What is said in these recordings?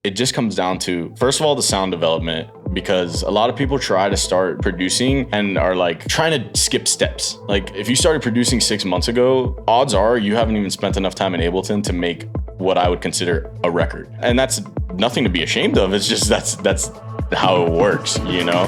it just comes down to, first of all, the sound development, because a lot of people try to start producing and are like trying to skip steps. Like if you started producing 6 months ago, odds are you haven't even spent enough time in Ableton to make what I would consider a record. And that's nothing to be ashamed of. It's just that's how it works, you know?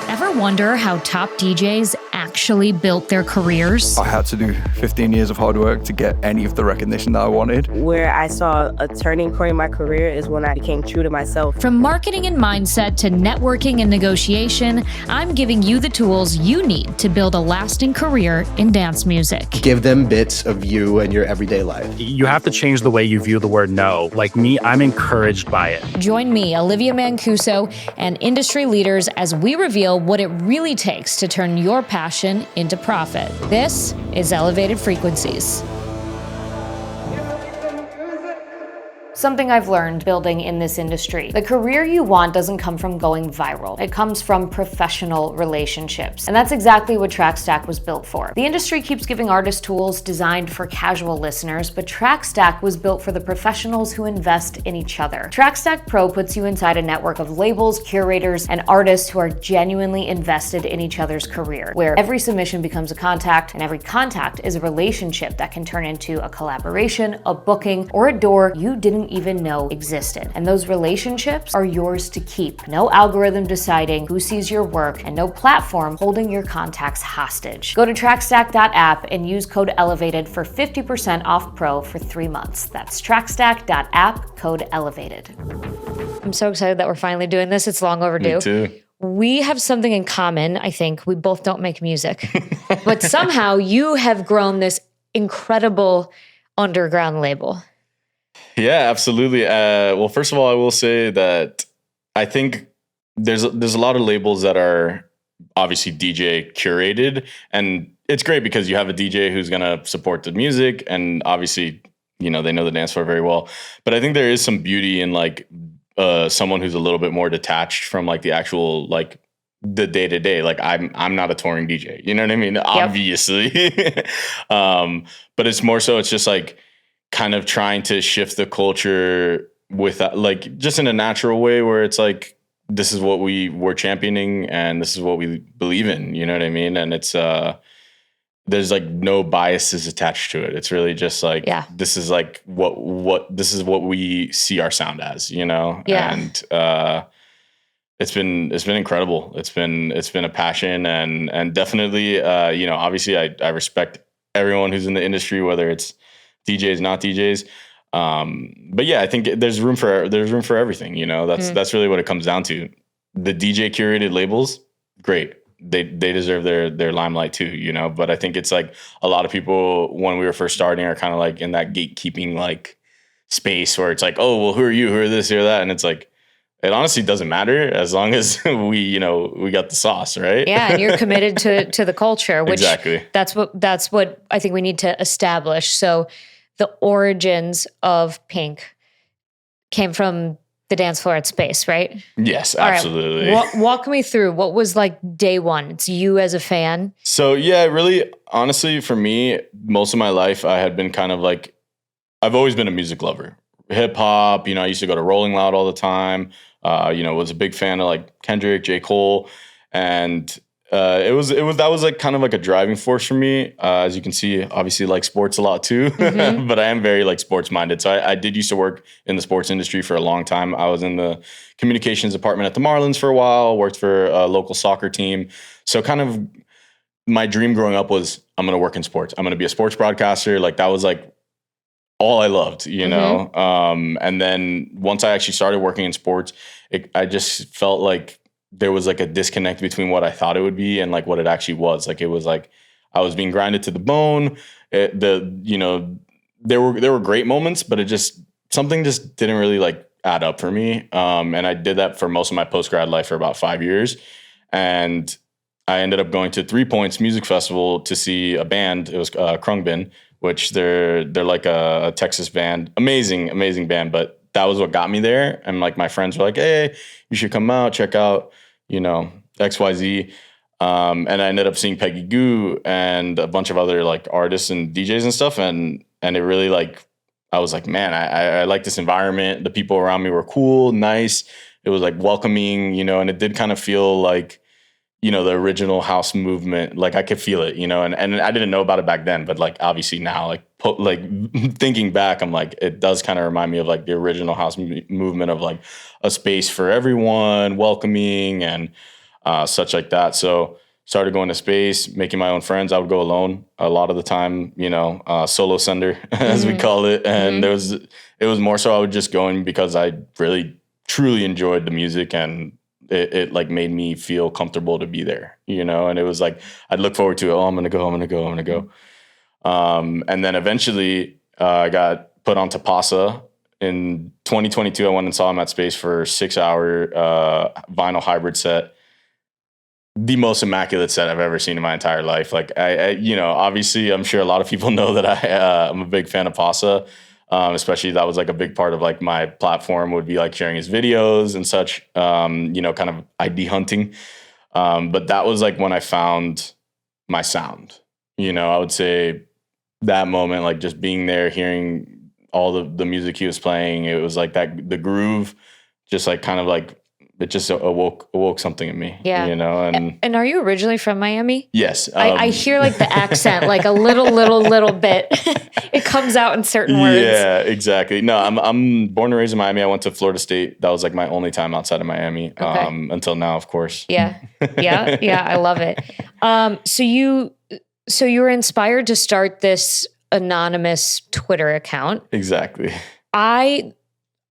Ever wonder how top DJs actually built their careers? I had to do 15 years of hard work to get any of the recognition that I wanted. Where I saw a turning point in my career is when I became true to myself. From marketing and mindset to networking and negotiation, I'm giving you the tools you need to build a lasting career in dance music. Give them bits of you and your everyday life. You have to change the way you view the word no. Like me, I'm encouraged by it. Join me, Olivia Mancuso, and industry leaders as we reveal what it really takes to turn your passion into profit. This is Elevated Frequencies. Something I've learned building in this industry. The career you want doesn't come from going viral. It comes from professional relationships. And that's exactly what TrackStack was built for. The industry keeps giving artists tools designed for casual listeners, but TrackStack was built for the professionals who invest in each other. TrackStack Pro puts you inside a network of labels, curators, and artists who are genuinely invested in each other's career, where every submission becomes a contact, and every contact is a relationship that can turn into a collaboration, a booking, or a door you didn't even know existed. And those relationships are yours to keep. No algorithm deciding who sees your work, and no platform holding your contacts hostage. Go to trackstack.app and use code ELEVATED for 50% off Pro for 3 months. That's trackstack.app, code ELEVATED. I'm so excited that we're finally doing this. It's long overdue. Me too. We have something in common, I think. We both don't make music. But somehow you have grown this incredible underground label. Yeah, absolutely. Well, first of all, I will say that I think there's a lot of labels that are obviously DJ curated, and it's great because you have a DJ who's gonna support the music, and obviously, you know, they know the dance floor very well. But I think there is some beauty in like someone who's a little bit more detached from like the actual like the day to day. Like I'm not a touring DJ, you know what I mean? Yep. Obviously, but it's more so it's just like kind of trying to shift the culture with like just in a natural way where it's like, this is what we're championing and this is what we believe in, you know what I mean? And it's, there's like no biases attached to it. It's really just like, this is like this is what we see our sound as, you know? Yeah. And, it's been incredible. It's been a passion and definitely, you know, obviously I respect everyone who's in the industry, whether it's DJs, not DJs. But yeah, I think there's room for everything, you know, that's really what it comes down to. The DJ curated labels, great. They deserve their limelight too, you know, but I think it's like a lot of people when we were first starting are kind of like in that gatekeeping like space where it's like, oh, well, who are you? Who are this or that? And it's like, it honestly doesn't matter as long as we got the sauce, right? Yeah, and you're committed to the culture, which exactly. That's what I think we need to establish. So the origins of Pink came from the dance floor at Space, right? Yes, absolutely. All right. Walk me through what was like day one. It's you as a fan. So yeah, really, honestly, for me, most of my life, I had been kind of like, I've always been a music lover. Hip hop, you know, I used to go to Rolling Loud all the time. You know, was a big fan of like Kendrick, J. Cole, and that was like kind of like a driving force for me. As you can see, obviously like sports a lot too, but I am very like sports minded. So I did used to work in the sports industry for a long time. I was in the communications department at the Marlins for a while, worked for a local soccer team. So kind of my dream growing up was I'm going to work in sports. I'm going to be a sports broadcaster. Like that was like all I loved, you know? And then once I actually started working in sports, I just felt like there was like a disconnect between what I thought it would be and like what it actually was. Like it was like I was being grinded to the bone. You know, there were great moments, but something just didn't really like add up for me. And I did that for most of my post-grad life for about 5 years. And I ended up going to 3 Points Music Festival to see a band. It was Krungbin, which they're like a Texas band. Amazing band. But that was what got me there. And like my friends were like, hey, you should come out, check out, you know, XYZ. And I ended up seeing Peggy Goo and a bunch of other like artists and DJs and stuff. And it really like I was like, man, I like this environment. The people around me were cool, nice. It was like welcoming, you know, and it did kind of feel like, you know, the original house movement. Like I could feel it, you know, and I didn't know about it back then, but like obviously now, like thinking back, I'm like, it does kind of remind me of like the original house movement of like a space for everyone, welcoming and such like that. So started going to space, making my own friends. I would go alone a lot of the time, you know, solo sender as we call it. And it was more so I was just going because I really truly enjoyed the music and it like made me feel comfortable to be there, you know? And it was like, I'd look forward to it. Oh, I'm going to go. And then eventually I got put onto PAWSA in 2022. I went and saw him at space for a 6-hour vinyl hybrid set. The most immaculate set I've ever seen in my entire life. Like I you know, obviously I'm sure a lot of people know that I'm a big fan of PAWSA. Especially that was like a big part of like my platform would be like sharing his videos and such, you know, kind of ID hunting. But that was like when I found my sound, you know, I would say that moment, like just being there, hearing all the music he was playing, it was like that, the groove just like kind of like, it just awoke something in me, you know? And are you originally from Miami? Yes. I hear like the accent, like a little bit. It comes out in certain words. Yeah, exactly. No, I'm born and raised in Miami. I went to Florida State. That was like my only time outside of Miami, until now, of course. Yeah. I love it. So you were inspired to start this anonymous Twitter account. Exactly.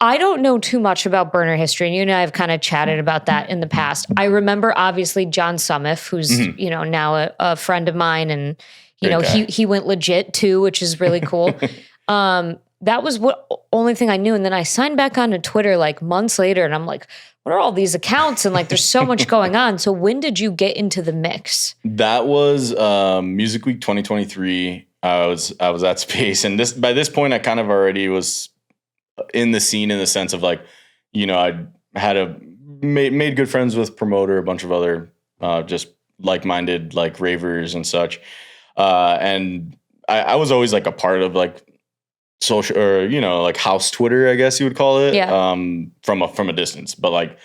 I don't know too much about burner history, and you and I have kind of chatted about that in the past. I remember obviously John Summiff, who's you know now a friend of mine, and you know he went legit too, which is really cool. That was what only thing I knew, and then I signed back onto Twitter like months later, and I'm like, what are all these accounts? And like, there's so much going on. So when did you get into the mix? That was Music Week 2023. I was at space, and by this point I kind of already was in the scene in the sense of like, you know, I had made good friends with Promoter, a bunch of other just like-minded like ravers and such. And I was always like a part of like social or, you know, like house Twitter, I guess you would call it, from a distance. But like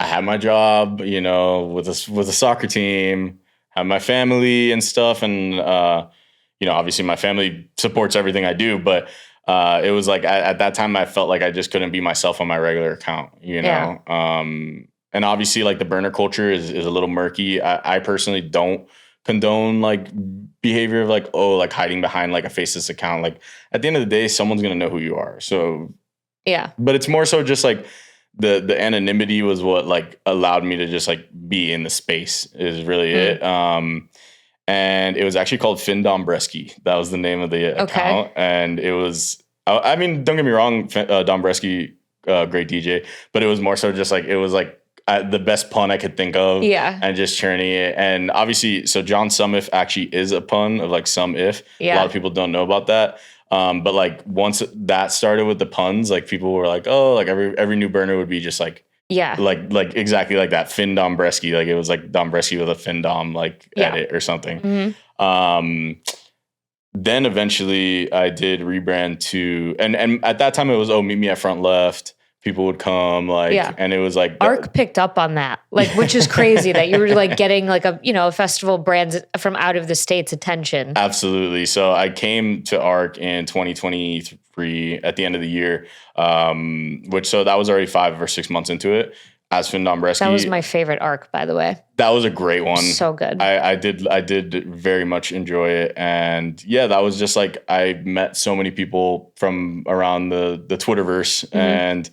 I had my job, you know, with a soccer team, have my family and stuff. And, you know, obviously my family supports everything I do, but it was like at that time I felt like I just couldn't be myself on my regular account, you know? And obviously like the burner culture is a little murky. I personally don't condone like behavior of like, oh, like hiding behind like a faceless account. Like at the end of the day, someone's going to know who you are. So yeah, but it's more so just like the anonymity was what like allowed me to just like be in the space is really it. And it was actually called Findom Bresky. That was the name of the account. And it was, I mean, don't get me wrong, Dom Bresky, great DJ, but it was more so just like, it was like the best pun I could think of. Yeah. And just churning it. And obviously, so John Summiff actually is a pun of like some if. Yeah. A lot of people don't know about that. But like once that started with the puns, like people were like, oh, like every new burner would be just like, yeah, like exactly like that Findom Bresky, like it was like Dom Bresky with a Findom like edit or something. Then eventually I did rebrand to and at that time it was meet me at front left. People would come and it was like ARC picked up on that, like, which is crazy that you were like getting like a festival brands from out of the States attention. Absolutely. So I came to ARC in 2023 at the end of the year, so that was already 5 or 6 months into it as Findom Bresky. That was my favorite ARC, by the way. That was a great one. So good. I did very much enjoy it. And yeah, that was just like, I met so many people from around the Twitterverse and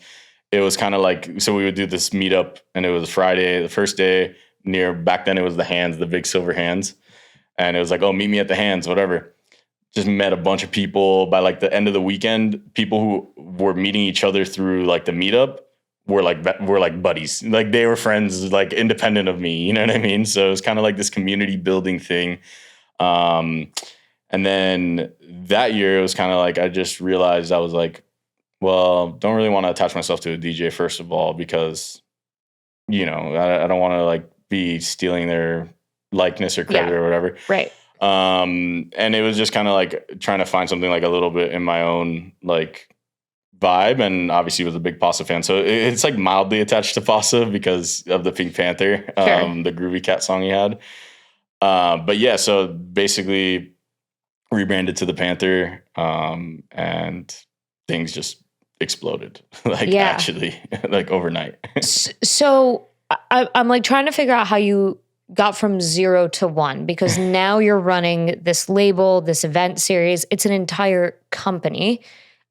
it was kind of like, so we would do this meetup and it was Friday, the first day back then it was the Hands, the big silver Hands. And it was like, oh, meet me at the Hands, whatever. Just met a bunch of people. By like the end of the weekend, people who were meeting each other through like the meetup were like buddies. Like they were friends, like independent of me, you know what I mean? So it was kind of like this community building thing. And then that year it was kind of like, I just realized I was like, well, don't really want to attach myself to a DJ first of all, because, you know, I don't want to like be stealing their likeness or credit or whatever. Right. And it was just kind of like trying to find something like a little bit in my own like vibe, and obviously was a big PAWSA fan, so it's like mildly attached to PAWSA because of the Pink Panther, the Groovy Cat song he had. But yeah, so basically rebranded to the Panther, and things just exploded, like actually, like overnight. So I'm like trying to figure out how you got from 0 to 1, because now you're running this label, this event series. It's an entire company.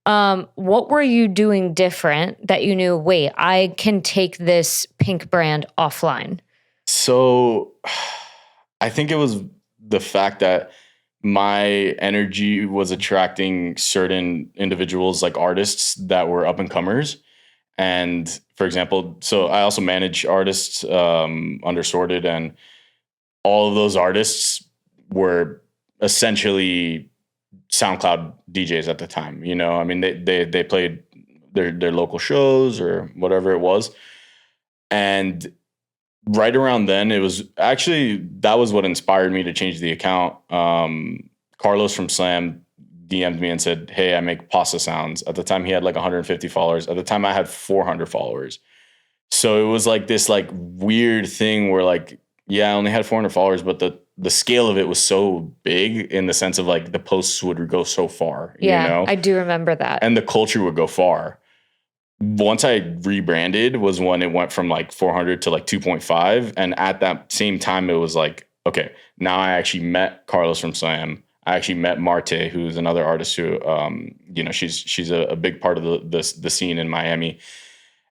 What were you doing different that you knew, wait, I can take this Pink brand offline? So I think it was the fact that my energy was attracting certain individuals, like artists that were up and comers. And for example, so I also manage artists under Sorted, and all of those artists were essentially SoundCloud DJs at the time. You know, I mean, they played their local shows or whatever it was. And right around then, it was actually, that was what inspired me to change the account. Carlos from Slam DM'd me and said, hey, I make PAWSA sounds. At the time, he had like 150 followers. At the time, I had 400 followers. So it was like this like weird thing where like, yeah, I only had 400 followers, but the scale of it was so big in the sense of like the posts would go so far. Yeah, you know? I do remember that. And the culture would go far. Once I rebranded was when it went from like 400 to like 2.5. And at that same time, it was like, okay, now I actually met Carlos from Slam. I actually met Marte, who's another artist who, you know, she's a big part of the scene in Miami.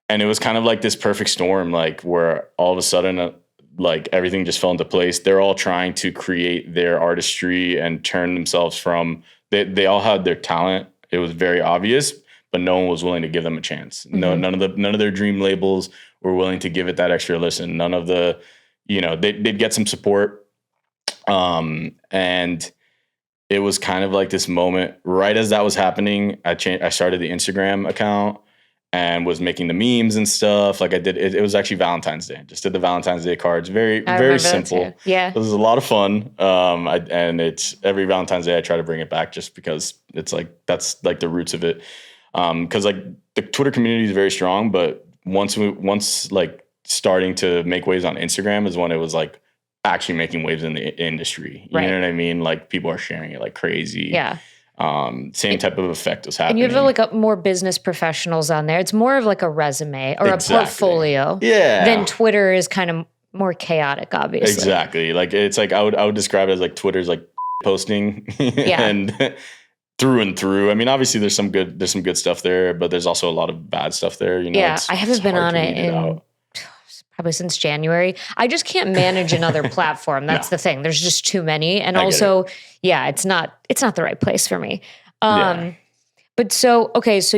And it was kind of like this perfect storm, like where all of a sudden, like everything just fell into place. They're all trying to create their artistry and turn themselves from, they all had their talent. It was very obvious, but no one was willing to give them a chance. No, none of their dream labels were willing to give it that extra listen. None of the, you know, they'd get some support. And it was kind of like this moment right as that was happening. I started the Instagram account and was making the memes and stuff. Like I did, it was actually Valentine's Day. Just did the Valentine's Day cards. Very simple. Yeah. It was a lot of fun. And it's every Valentine's Day I try to bring it back just because it's like, that's like the roots of it. Cause like the Twitter community is very strong, but once like starting to make waves on Instagram is when it was like actually making waves in the industry. You know what I mean? Like people are sharing it like crazy. Yeah. Same type of effect was happening. And you have like more business professionals on there. It's more of like a resume or a portfolio. Yeah. Then Twitter is kind of more chaotic, obviously. Exactly. Like it's like I would describe it as like Twitter's like posting. And through and through. I mean, obviously there's some good stuff there, but there's also a lot of bad stuff there. You know, yeah, I haven't been on it in probably since January. I just can't manage another platform. That's the thing. There's just too many. And also, it's not the right place for me. But so, okay, so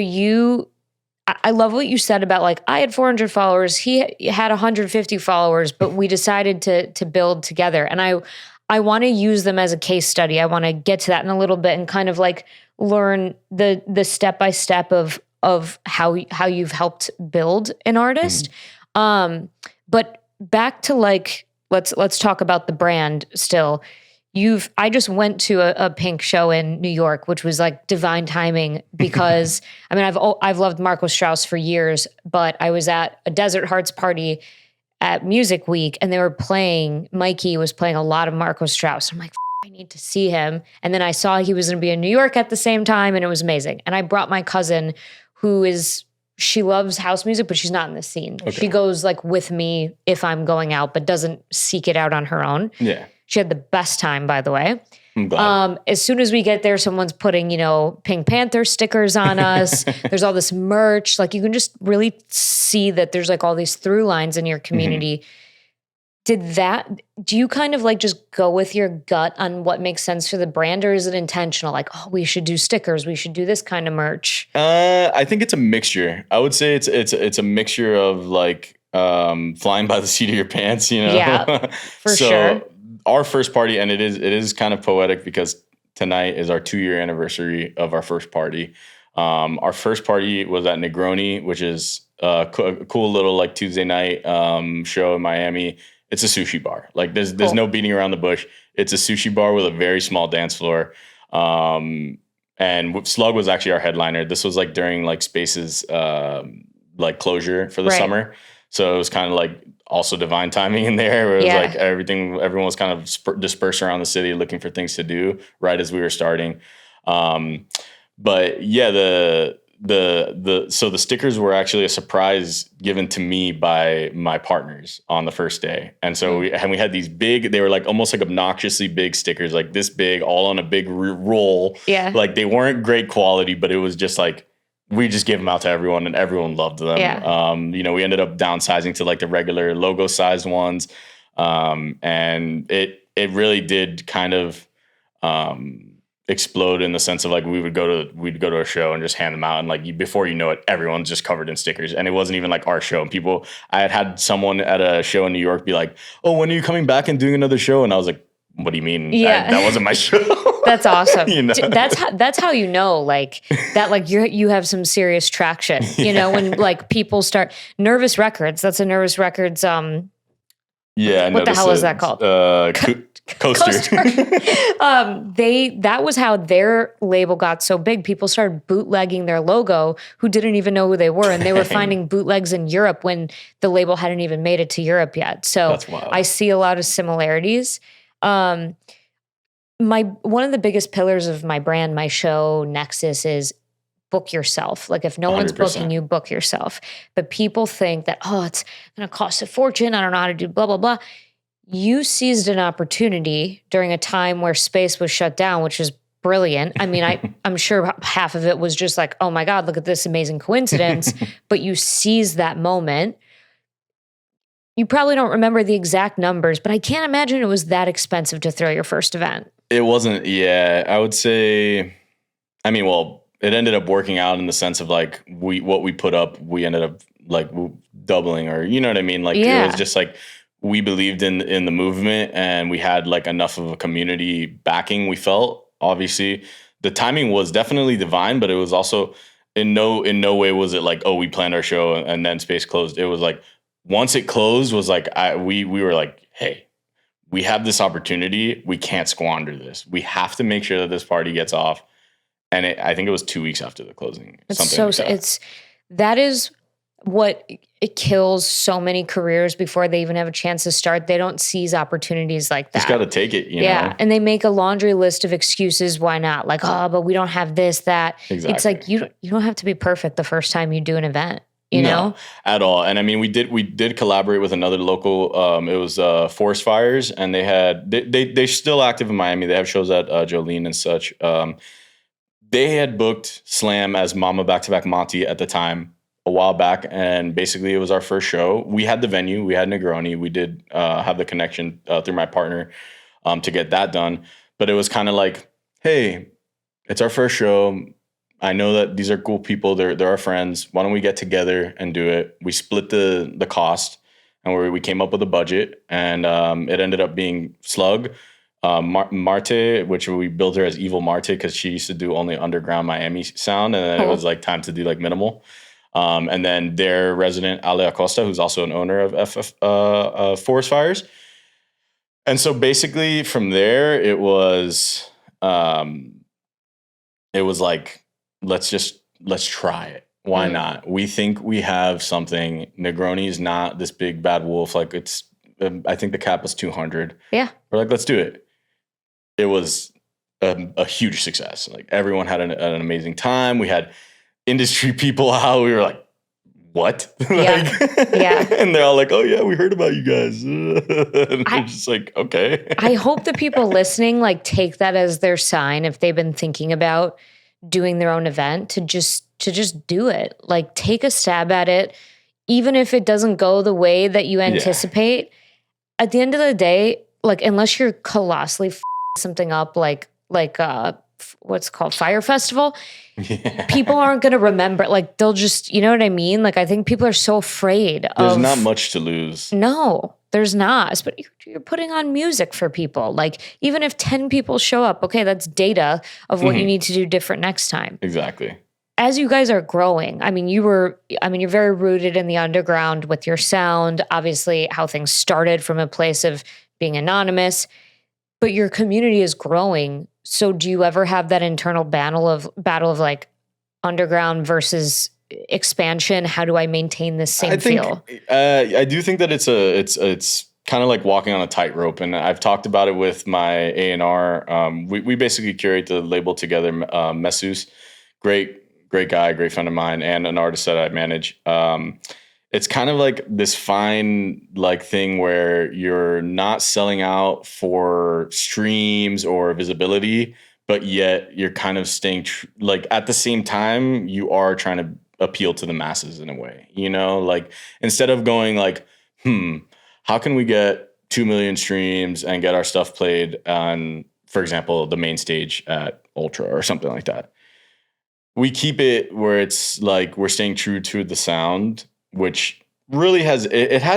I love what you said about like, I had 400 followers. He had 150 followers, but we decided to build together. And I want to use them as a case study. I want to get to that in a little bit and kind of like learn the step-by-step of how you've helped build an artist. But back to like, let's talk about the brand still. I just went to a Pink show in New York, which was like divine timing because I mean, I've loved Marco Strauss for years, but I was at a Desert Hearts party at Music Week and Mikey was playing a lot of Marco Strauss. I'm like, I need to see him. And then I saw he was going to be in New York at the same time and it was amazing. And I brought my cousin she loves house music, but she's not in the scene. Okay. She goes like with me if I'm going out, but doesn't seek it out on her own. Yeah. She had the best time, by the way. I'm glad. As soon as we get there, someone's putting, Pink Panther stickers on us. There's all this merch. Like you can just really see that there's like all these through lines in your community. Do you kind of like just go with your gut on what makes sense for the brand, or is it intentional? Like, oh, we should do stickers. We should do this kind of merch. I think it's a mixture. I would say it's a mixture of like flying by the seat of your pants, Yeah, for sure. Our first party, and it is kind of poetic because tonight is our 2-year anniversary of our first party. Our first party was at Negroni, which is a cool little like Tuesday night show in Miami. it's a sushi bar. Like there's no beating around the bush. It's a sushi bar with a very small dance floor. And Slug was actually our headliner. This was like during like Space's like closure for the summer. So it was kind of like also divine timing in there where it was like everyone was kind of dispersed around the city looking for things to do right as we were starting. But yeah, so the stickers were actually a surprise given to me by my partners on the first day. And so we had these big, they were like almost like obnoxiously big stickers, like this big, all on a big roll. Yeah. Like they weren't great quality, but it was just like, we just gave them out to everyone and everyone loved them. Yeah. We ended up downsizing to like the regular logo sized ones. And it really did kind of, explode in the sense of like we'd go to a show and just hand them out, and like before you know it, everyone's just covered in stickers. And it wasn't even like our show. And I had someone at a show in New York be like, "Oh, when are you coming back and doing another show?" And I was like, "What do you mean? Yeah. That wasn't my show." That's awesome. That's how you know like that like you have some serious traction. When like people start Nervous Records. That's a Nervous Records. Yeah. What the hell is that called? Coaster. That was how their label got so big. People started bootlegging their logo who didn't even know who they were. And they were finding bootlegs in Europe when the label hadn't even made it to Europe yet. So I see a lot of similarities. One of the biggest pillars of my brand, my show, Nexus, is book yourself. Like if no 100%. One's booking you, book yourself. But people think that, it's going to cost a fortune. I don't know how to do blah, blah, blah. You seized an opportunity during a time where space was shut down, which is brilliant. I mean, I'm sure half of it was just like, oh my God, look at this amazing coincidence. But you seized that moment. You probably don't remember the exact numbers, but I can't imagine it was that expensive to throw your first event. It wasn't. Yeah, I would say, it ended up working out in the sense of like what we put up, we ended up like doubling, or you know what I mean? Like it was just like, we believed in the movement and we had like enough of a community backing. We felt obviously the timing was definitely divine, but it was also in no way was it like, oh, we planned our show and then space closed. It was like, once it closed was like, we were like, hey, we have this opportunity. We can't squander this. We have to make sure that this party gets off. And I think it was 2 weeks after the closing. That is what it kills so many careers before they even have a chance to start. They don't seize opportunities like that. Just got to take it, you know? And they make a laundry list of excuses why not. Like, but we don't have this, that. Exactly. It's like you don't have to be perfect the first time you do an event, you know? At all. And I mean, we did collaborate with another local, it was Forest Fires, and they're still active in Miami. They have shows at Jolene and such. They had booked Slam as Mama Back-to-Back Monty at the time, a while back, and basically it was our first show. We had the venue, we had Negroni, we did have the connection through my partner to get that done. But it was kind of like, hey, it's our first show. I know that these are cool people. They're our friends. Why don't we get together and do it? We split the cost, and we came up with a budget, and it ended up being Slug, Marte, which we billed her as Evil Marte because she used to do only underground Miami sound, and then it was like time to do like minimal. And then their resident, Ale Acosta, who's also an owner of Forest Fires. And so basically from there, it was like, let's try it. Why not? We think we have something. Negroni is not this big bad wolf. Like I think the cap was 200. Yeah. We're like, let's do it. It was a huge success. Like everyone had an amazing time. We had industry people out. We were like, what? Yeah. And they're all like, oh yeah, we heard about you guys. And I'm just like, okay. I hope the people listening like take that as their sign if they've been thinking about doing their own event to just do it. Like take a stab at it. Even if it doesn't go the way that you anticipate, at the end of the day, like unless you're colossally something up like what's called Fire Festival, people aren't going to remember. Like they'll just, you know what I mean? Like I think people are so afraid There's not much to lose. No, there's not. But you're putting on music for people. Like even if 10 people show up, okay, that's data of what you need to do different next time. Exactly. as you guys are growing, you're very rooted in the underground with your sound, obviously how things started from a place of being anonymous, but your community is growing. So do you ever have that internal battle of like underground versus expansion? How do I maintain this same feel? I do think that it's kind of like walking on a tightrope, and I've talked about it with my A&R. We basically curate the label together. Messus, great guy, great friend of mine, and an artist that I manage. It's kind of like this fine like thing where you're not selling out for streams or visibility, but yet you're kind of staying like at the same time you are trying to appeal to the masses in a way, like instead of going like, how can we get 2 million streams and get our stuff played on, for example, the main stage at Ultra or something like that. We keep it where it's like we're staying true to the sound, which really has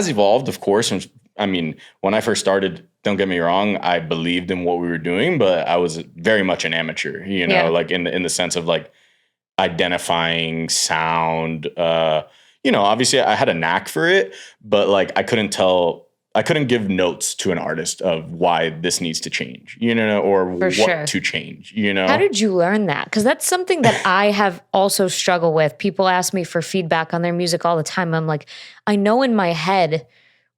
evolved, of course. When I first started, don't get me wrong, I believed in what we were doing, but I was very much an amateur, like in the sense of like identifying sound. Obviously I had a knack for it, but like I couldn't give notes to an artist of why this needs to change, or what to change, How did you learn that? Because that's something that I have also struggled with. People ask me for feedback on their music all the time. I'm like, I know in my head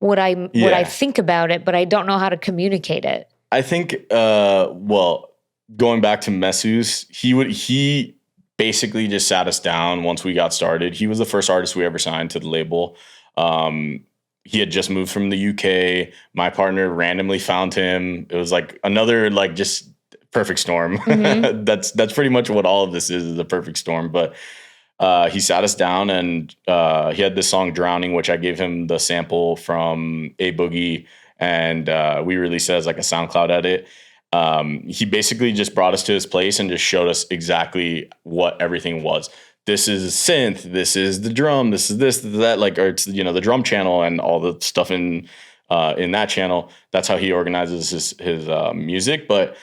what I think about it, but I don't know how to communicate it. I think, going back to Messus, he basically just sat us down once we got started. He was the first artist we ever signed to the label. He had just moved from the UK. My partner randomly found him. It was like another like just perfect storm. Mm-hmm. That's pretty much what all of this is a perfect storm. But he sat us down and he had this song Drowning, which I gave him the sample from A Boogie, and we released it as like a SoundCloud edit. He basically just brought us to his place and just showed us exactly what everything was. This is synth, this is the drum, this is that, like, or it's, the drum channel and all the stuff in that channel. That's how he organizes his music. But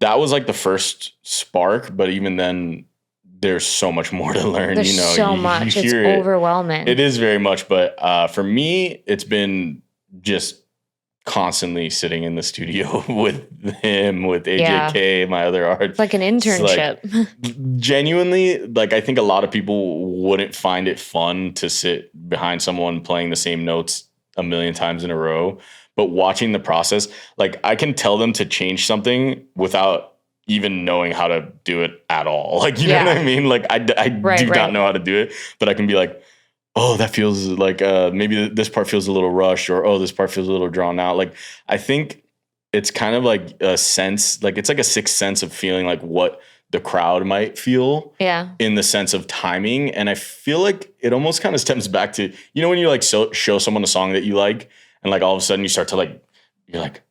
that was like the first spark. But even then, there's so much more to learn. There's so much. It's overwhelming. It is very much. But for me, it's been just constantly sitting in the studio with him, with AJK, my other art. It's like an internship. Like, genuinely, like I think a lot of people wouldn't find it fun to sit behind someone playing the same notes a million times in a row. But watching the process, like I can tell them to change something without even knowing how to do it at all. Like, you know what I mean? Like I do not know how to do it, but I can be like, oh, that feels like maybe this part feels a little rushed, or oh, this part feels a little drawn out. Like I think it's kind of like a sense, like it's like a sixth sense of feeling like what the crowd might feel. Yeah. In the sense of timing, and I feel like it almost kind of stems back to when you like show someone a song that you like, and like all of a sudden you start to like you're like,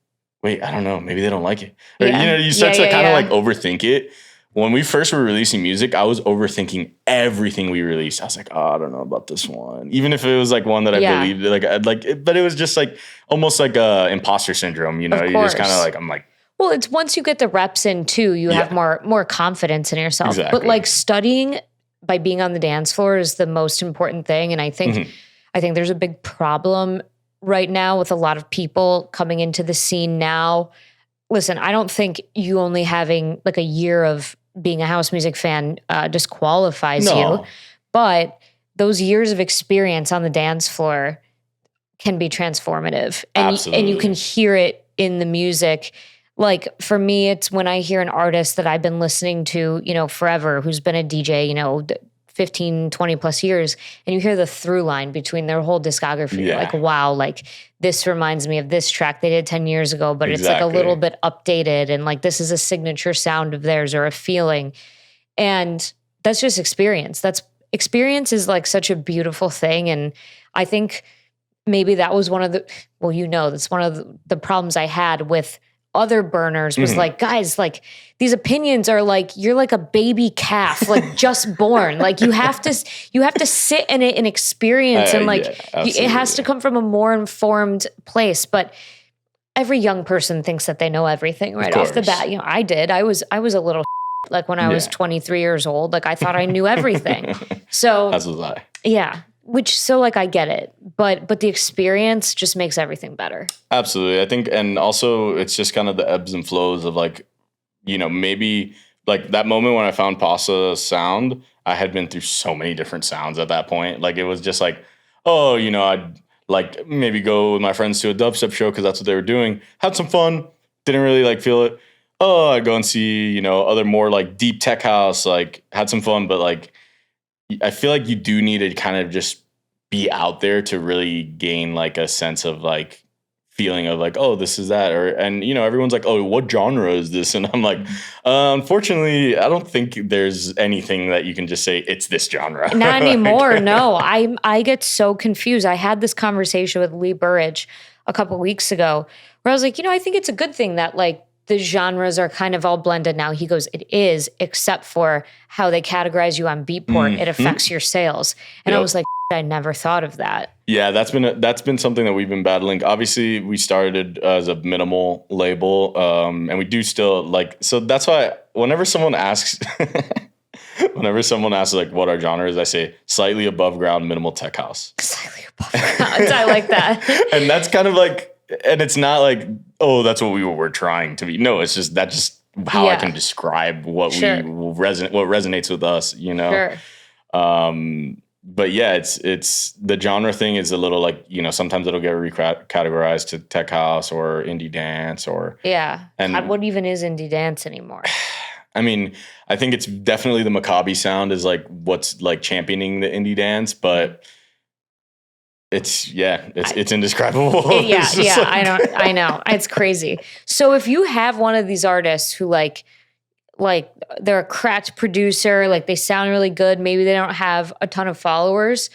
wait, I don't know, maybe they don't like it, or you start to kind of like overthink it. When we first were releasing music, I was overthinking everything we released. I was like, oh, I don't know about this one. Even if it was like one that I believed, like I'd like it, but it was just like almost like imposter syndrome, You're just kind of like, I'm like, well, it's once you get the reps in too, you have more confidence in yourself. Exactly. But like studying by being on the dance floor is the most important thing. And I think there's a big problem right now with a lot of people coming into the scene now. Listen, I don't think you only having like a year of being a house music fan disqualifies you, but those years of experience on the dance floor can be transformative, and you can hear it in the music. Like for me, it's when I hear an artist that I've been listening to, forever, who's been a DJ, 15, 20 plus years, and you hear the through line between their whole discography. You're like, wow, like this reminds me of this track they did 10 years ago, but it's like a little bit updated, and like this is a signature sound of theirs or a feeling. And that's just experience. Experience is like such a beautiful thing. And I think maybe that was one of that's one of the problems I had with other burners was like, guys, like these opinions are like, you're like a baby calf, like just born. Like you have to sit in it and experience, and like it has to come from a more informed place. But every young person thinks that they know everything right off the bat. I did. I was a little like when I was 23 years old. Like I thought I knew everything. So As was I. yeah, so like I get it, but the experience just makes everything better. Absolutely. I think, and also it's just kind of the ebbs and flows of like, maybe like that moment when I found PAWSA sound, I had been through so many different sounds at that point. Like it was just like, oh, I'd like maybe go with my friends to a dubstep show because that's what they were doing. Had some fun. Didn't really like feel it. Oh, I'd go and see, other more like deep tech house, like had some fun. But like, I feel like you do need to kind of just be out there to really gain like a sense of like feeling of like, oh, this is that. And everyone's like, oh, what genre is this? And I'm like, unfortunately, I don't think there's anything that you can just say it's this genre. Not anymore. No, I get so confused. I had this conversation with Lee Burridge a couple weeks ago where I was like, I think it's a good thing that like the genres are kind of all blended now. He goes, it is, except for how they categorize you on Beatport. It affects your sales. And I was like, I never thought of that. Yeah, that's been something that we've been battling. Obviously, we started as a minimal label, and we do still like. So that's why whenever someone asks like what our genre is, I say slightly above ground minimal tech house. Slightly above ground. I like that. And that's kind of like, and it's not like, oh, that's what we were trying to be. No, it's just how I can describe what what resonates with us. Sure. But yeah, it's the genre thing is a little like, sometimes it'll get recategorized to tech house or indie dance or. Yeah. And God, what even is indie dance anymore? I mean, I think it's definitely the Maccabi sound is like what's like championing the indie dance, but it's indescribable. Yeah. It's Yeah. like, I know. It's crazy. So if you have one of these artists who like they're a cracked producer, like they sound really good, maybe they don't have a ton of followers,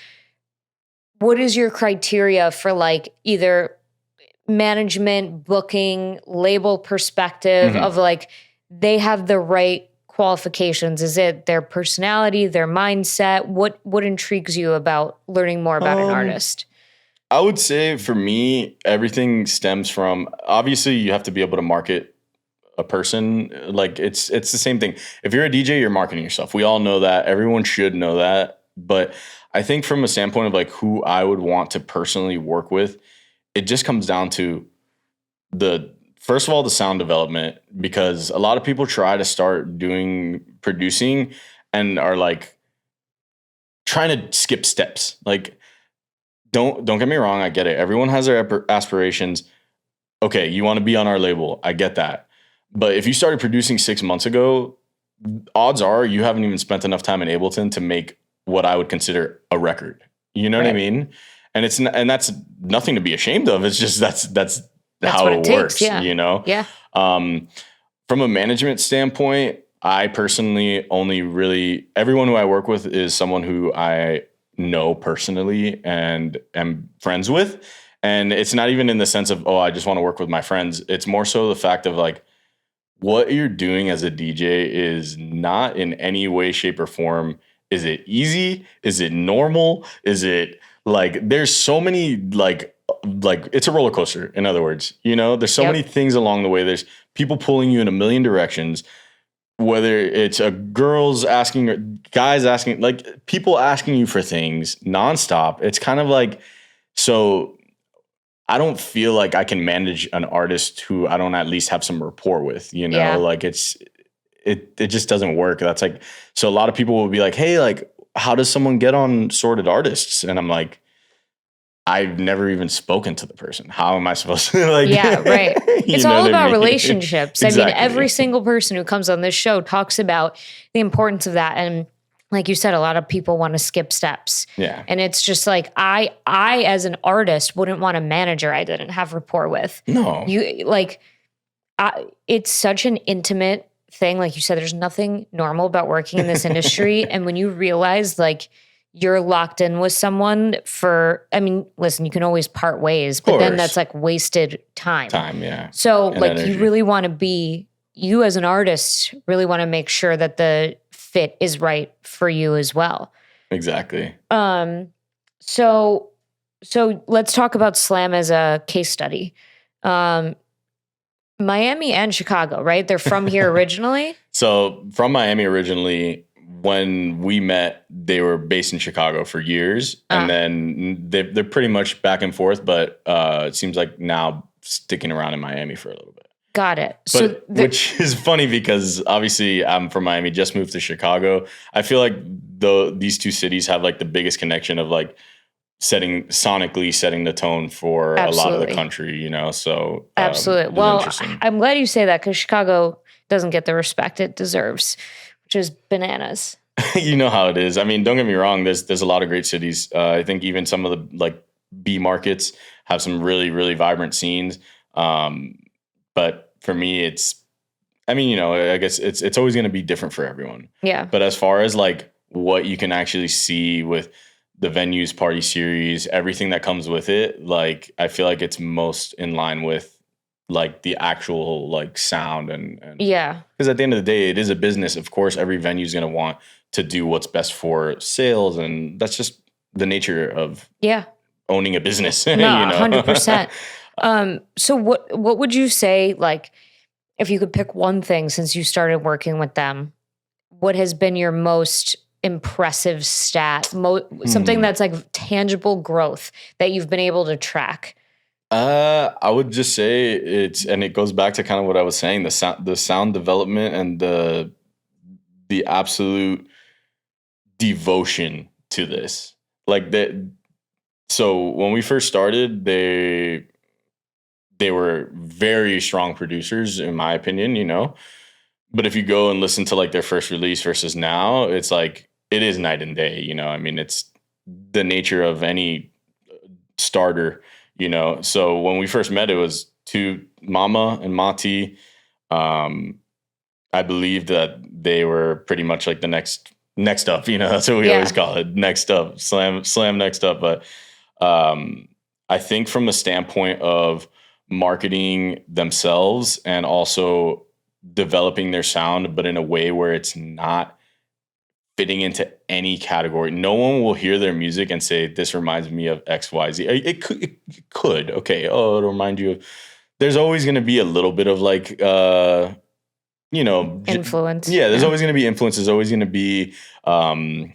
what is your criteria for like either management, booking, label perspective of like they have the right qualifications? Is it their personality, their mindset? What intrigues you about learning more about an artist? I would say for me, everything stems from, obviously you have to be able to market a person. Like it's the same thing. If you're a DJ, you're marketing yourself. We all know that. Everyone should know that. But I think from a standpoint of like who I would want to personally work with, it just comes down to first of all, the sound development, because a lot of people try to start doing producing and are like trying to skip steps. Like, don't get me wrong. I get it. Everyone has their aspirations. Okay. You want to be on our label. I get that. But if you started producing 6 months ago, odds are you haven't even spent enough time in Ableton to make what I would consider a record. You know what I mean? And that's nothing to be ashamed of. It's just that's how it works. Yeah. Yeah. From a management standpoint, I personally everyone who I work with is someone who I know personally and am friends with. And it's not even in the sense of, oh, I just want to work with my friends. It's more so the fact of like, what you're doing as a DJ is not in any way, shape, or form. Is it easy? Is it normal? Is it like, there's so many like it's a roller coaster. In other words, there's so many things along the way. There's people pulling you in a million directions, whether it's girls asking or guys asking, like people asking you for things nonstop. It's kind of like, so I don't feel like I can manage an artist who I don't at least have some rapport with, like it just doesn't work. That's like, so a lot of people will be like, hey, like, how does someone get on Sorted Artists? And I'm like, I've never even spoken to the person. How am I supposed to like? Yeah, right. It's all about relationships. Exactly. I mean, every single person who comes on this show talks about the importance of that. And like you said, a lot of people want to skip steps. Yeah. And it's just like, I as an artist wouldn't want a manager I didn't have rapport with. No. It's such an intimate thing. Like you said, there's nothing normal about working in this industry. And when you realize like you're locked in with someone listen, you can always part ways, but then that's like wasted time. Yeah. So and like energy. you as an artist really want to make sure that the fit is right for you as well. Exactly. So let's talk about Slam as a case study. Miami and Chicago, right? They're from here originally. So from Miami originally, when we met, they were based in Chicago for years, and then they're pretty much back and forth. But it seems like now sticking around in Miami for a little bit. Got it. But which is funny because obviously I'm from Miami, just moved to Chicago. I feel like these two cities have like the biggest connection of like sonically setting the tone for a lot of the country, you know? So absolutely. Well, I'm glad you say that because Chicago doesn't get the respect it deserves, which is bananas. You know how it is. I mean, don't get me wrong. There's a lot of great cities. I think even some of the like B markets have some really, really vibrant scenes. But for me, I guess it's always going to be different for everyone. Yeah. But as far as like what you can actually see with the venues, party series, everything that comes with it, like I feel like it's most in line with like the actual like sound and yeah. Because at the end of the day, it is a business. Of course, every venue is going to want to do what's best for sales, and that's just the nature of owning a business. No, 100%. So what would you say, like, if you could pick one thing since you started working with them, what has been your most impressive stat, something that's like tangible growth that you've been able to track? I would just say it goes back to kind of what I was saying, the sound development and the absolute devotion to this. Like that. So when we first started, they were very strong producers, in my opinion, you know. But if you go and listen to like their first release versus now, it's like it is night and day, you know. I mean, it's the nature of any starter, you know. So when we first met, it was to Mama and Mati. I believe that they were pretty much like the next up, you know. That's what we always call it, next up, slam next up. But I think from a standpoint of marketing themselves and also developing their sound, but in a way where it's not fitting into any category. No one will hear their music and say, this reminds me of XYZ. It could. Okay. Oh, it'll remind you of, there's always going to be a little bit of like, influence. Yeah. There's always going to be influence. There's always going to be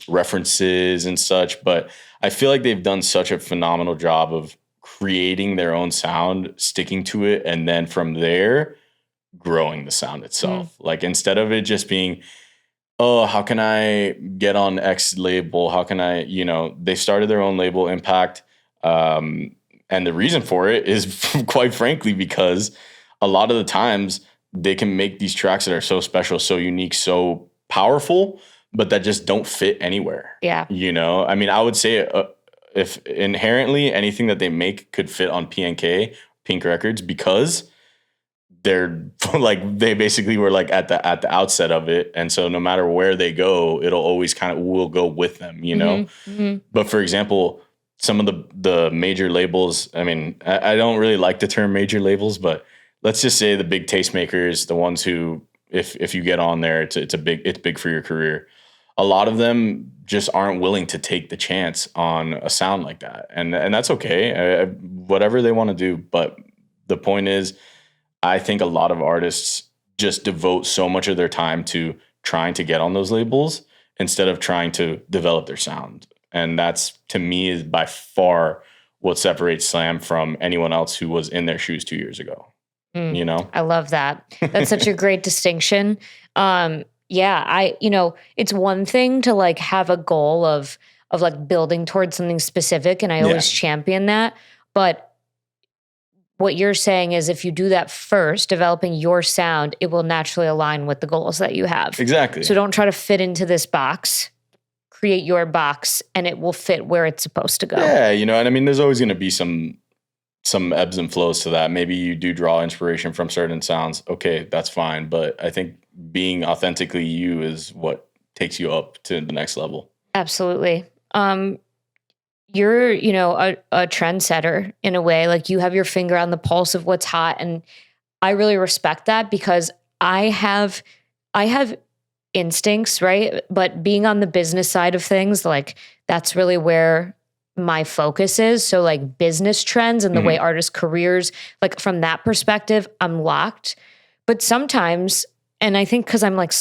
references and such, but I feel like they've done such a phenomenal job of creating their own sound, sticking to it, and then from there, growing the sound itself. Like instead of it just being, oh, how can I get on X label? How can I, they started their own label, Impact. And the reason for it is quite frankly, because a lot of the times they can make these tracks that are so special, so unique, so powerful, but that just don't fit anywhere. Yeah. I mean, I would say if inherently anything that they make could fit on PNK Records, because they're like, they basically were like at the outset of it. And so no matter where they go, it'll always will go with them, Mm-hmm. But for example, some of the major labels, I mean, I don't really like the term major labels, but let's just say the big tastemakers, the ones who, if you get on there, it's big for your career. A lot of them just aren't willing to take the chance on a sound like that. And that's okay. Whatever they want to do. But the point is, I think a lot of artists just devote so much of their time to trying to get on those labels instead of trying to develop their sound. And that's, to me, is by far what separates Slam from anyone else who was in their shoes 2 years ago. I love that. That's such a great distinction. It's one thing to like have a goal of like building towards something specific. And I always champion that. But what you're saying is if you do that first, developing your sound, it will naturally align with the goals that you have. Exactly. So don't try to fit into this box. Create your box and it will fit where it's supposed to go. Yeah, and I mean, there's always going to be some ebbs and flows to that. Maybe you do draw inspiration from certain sounds. Okay, that's fine. But I think being authentically you is what takes you up to the next level. Absolutely. You're, a trendsetter in a way. Like you have your finger on the pulse of what's hot. And I really respect that because I have instincts, right? But being on the business side of things, like that's really where my focus is. So like business trends and the way artists' careers, like from that perspective, I'm locked. But sometimes, and I think because I'm like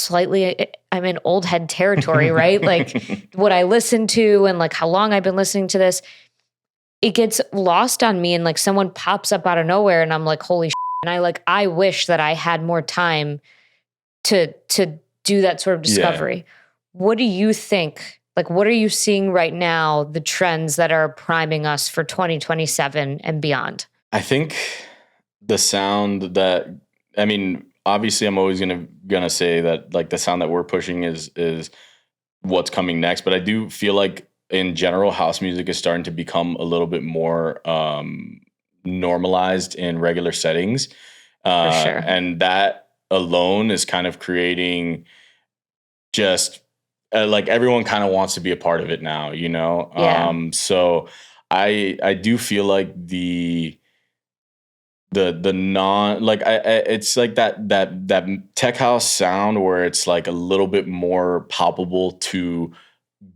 I'm in old head territory, right? Like what I listen to and like how long I've been listening to this, it gets lost on me and like someone pops up out of nowhere and I'm like, holy shit. And I wish that I had more time to do that sort of discovery. Yeah. What do you think? Like, what are you seeing right now, the trends that are priming us for 2027 and beyond? I think the sound that, I mean, obviously I'm always gonna say that like the sound that we're pushing is what's coming next. But I do feel like in general, house music is starting to become a little bit more normalized in regular settings. For sure. And that alone is kind of creating just like everyone kind of wants to be a part of it now, you know? Yeah. So I do feel like the non, like it's like that tech house sound where it's like a little bit more palpable to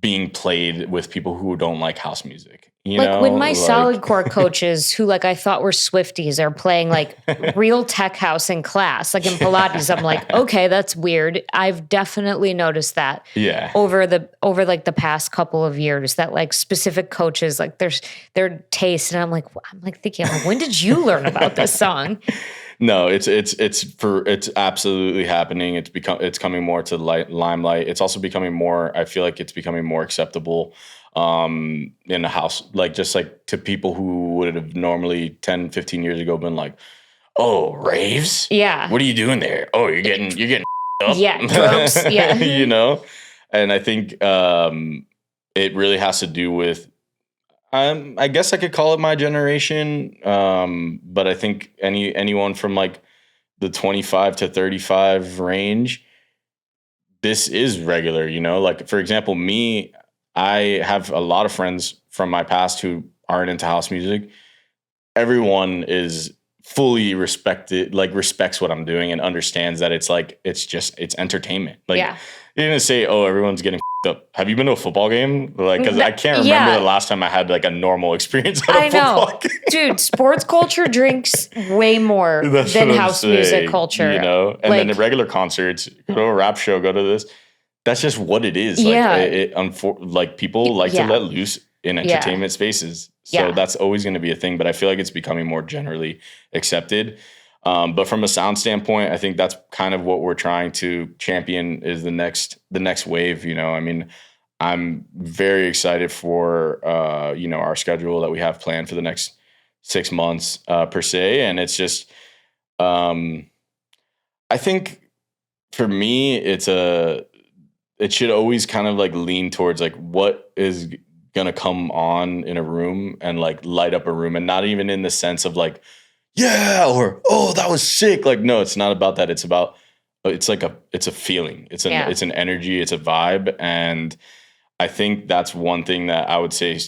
being played with people who don't like house music. You know, when my solid core coaches who like I thought were Swifties are playing like real tech house in class, like in Pilates, I'm like, okay, that's weird. I've definitely noticed that. Yeah. Over like the past couple of years, that like specific coaches, like their taste, and I'm like thinking, when did you learn about this song? No, it's absolutely happening. It's coming more to limelight. It's also becoming more, I feel like it's becoming more acceptable in the house, like just like to people who would have normally 10, 15 years ago been like, oh, raves? Yeah. What are you doing there? Oh, you're getting up. Yeah, drugs. Yeah. You know? And I think it really has to do with, I guess I could call it my generation, but I think anyone from like the 25 to 35 range, this is regular, you know? Like, for example, me, I have a lot of friends from my past who aren't into house music. Everyone is fully respects what I'm doing and understands that it's like, it's entertainment. Like, yeah. You're going to say, oh, everyone's getting up. Have you been to a football game? Like, because I can't remember the last time I had like a normal experience at a football game. Dude, sports culture drinks way more than house music culture. You know, and then the regular concerts, go to a rap show, go to this. That's just what it is. Like, people like to let loose in entertainment spaces. So that's always going to be a thing. But I feel like it's becoming more generally accepted. But from a sound standpoint, I think that's kind of what we're trying to champion is the next wave. You know, I mean, I'm very excited for, our schedule that we have planned for the next 6 months per se. And it's just, I think for me, it should always kind of like lean towards like what is going to come on in a room and like light up a room, and not even in the sense of like, yeah, or, oh, that was sick. Like, no, it's not about that. It's about, it's a feeling. It's an energy. It's a vibe. And I think that's one thing that I would say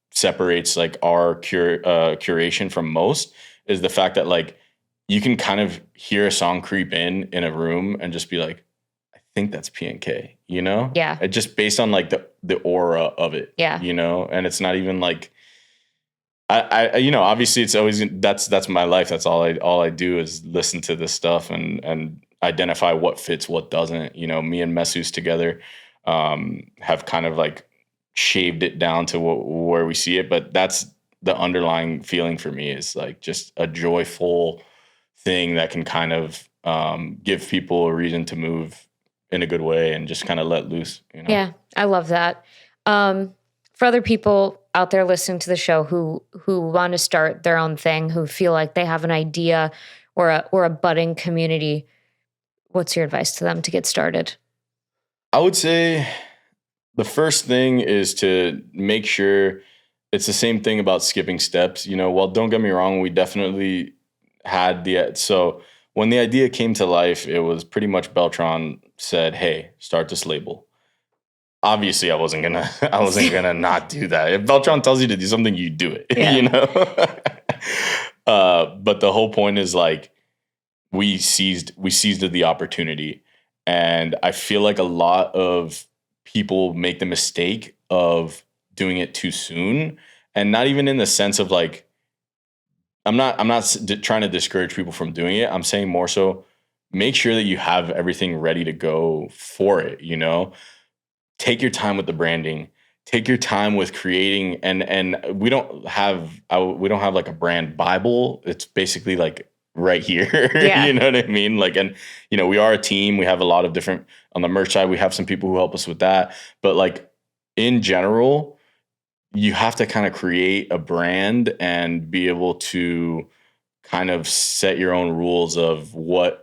separates like our curation from most, is the fact that like you can kind of hear a song creep in a room and just be like, I think that's PNK, you know? Yeah. It just based on like the aura of it. Yeah. You know? And it's not even like, I obviously it's always, that's my life. That's all I do is listen to this stuff and identify what fits, what doesn't. You know, me and Messus together have kind of like shaved it down to where we see it. But that's the underlying feeling for me, is like just a joyful thing that can kind of give people a reason to move in a good way and just kind of let loose. You know? Yeah, I love that. For other people out there listening to the show who want to start their own thing, who feel like they have an idea or a budding community, what's your advice to them to get started? I would say the first thing is to make sure it's the same thing about skipping steps. You know, well, don't get me wrong, we definitely had so when the idea came to life, it was pretty much Beltran said, hey, start this label. Obviously, I wasn't gonna not do that. If Beltran tells you to do something, you do it. Yeah. You know. But the whole point is like we seized the opportunity, and I feel like a lot of people make the mistake of doing it too soon, and not even in the sense of like I'm not trying to discourage people from doing it. I'm saying more so make sure that you have everything ready to go for it, you know? Take your time with the branding. Take your time with creating, and we don't have like a brand Bible. It's basically like right here. Yeah. You know what I mean? Like, and you know, we are a team. We have a lot of different on the merch side. We have some people who help us with that. But like in general, you have to kind of create a brand and be able to kind of set your own rules of what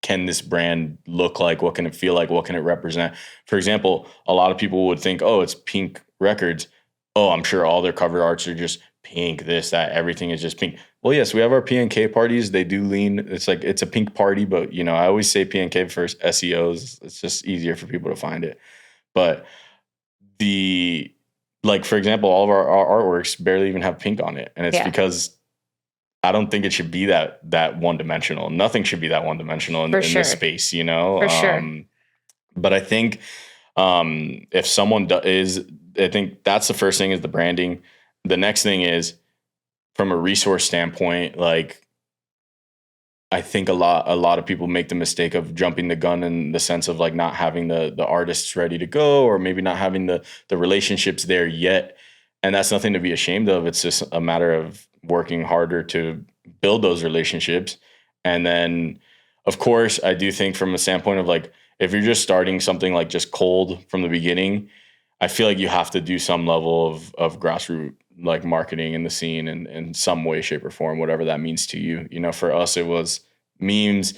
can this brand look like? What can it feel like? What can it represent? For example, a lot of people would think, oh, it's PNK Records. Oh, I'm sure all their cover arts are just pink, this, that, everything is just pink. Well, yes, we have our PNK parties. They do lean. It's like, it's a pink party, but you know, I always say PNK for SEOs. It's just easier for people to find it. But like, for example, all of our artworks barely even have pink on it. And it's because I don't think it should be that one dimensional. Nothing should be that one dimensional in this space, you know? For sure. But I think if someone I think that's the first thing is the branding. The next thing is from a resource standpoint, like I think a lot of people make the mistake of jumping the gun in the sense of like not having the artists ready to go, or maybe not having the relationships there yet. And that's nothing to be ashamed of. It's just a matter of working harder to build those relationships. And then, of course, I do think from a standpoint of like, if you're just starting something like just cold from the beginning, I feel like you have to do some level of grassroots like marketing in the scene in some way, shape, or form, whatever that means to you. You know, for us, it was memes,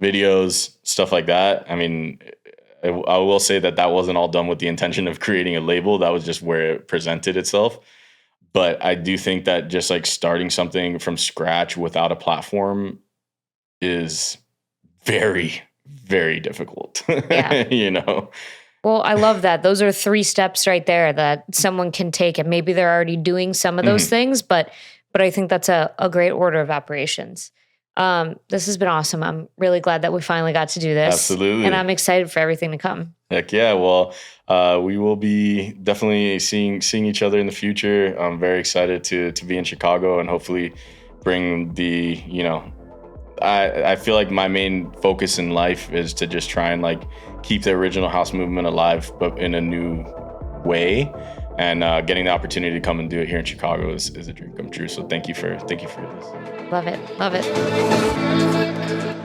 videos, stuff like that. I mean, I will say that wasn't all done with the intention of creating a label. That was just where it presented itself. But I do think that just like starting something from scratch without a platform is very, very difficult. Yeah. You know? Well, I love that. Those are 3 steps right there that someone can take. And maybe they're already doing some of those things, but I think that's a great order of operations. This has been awesome. I'm really glad that we finally got to do this. Absolutely. And I'm excited for everything to come. Heck yeah. Well, we will be definitely seeing each other in the future. I'm very excited to be in Chicago and hopefully bring the, you know, I feel like my main focus in life is to just try and like keep the original house movement alive, but in a new way. And getting the opportunity to come and do it here in Chicago is a dream come true. So thank you for this. Love it. Love it.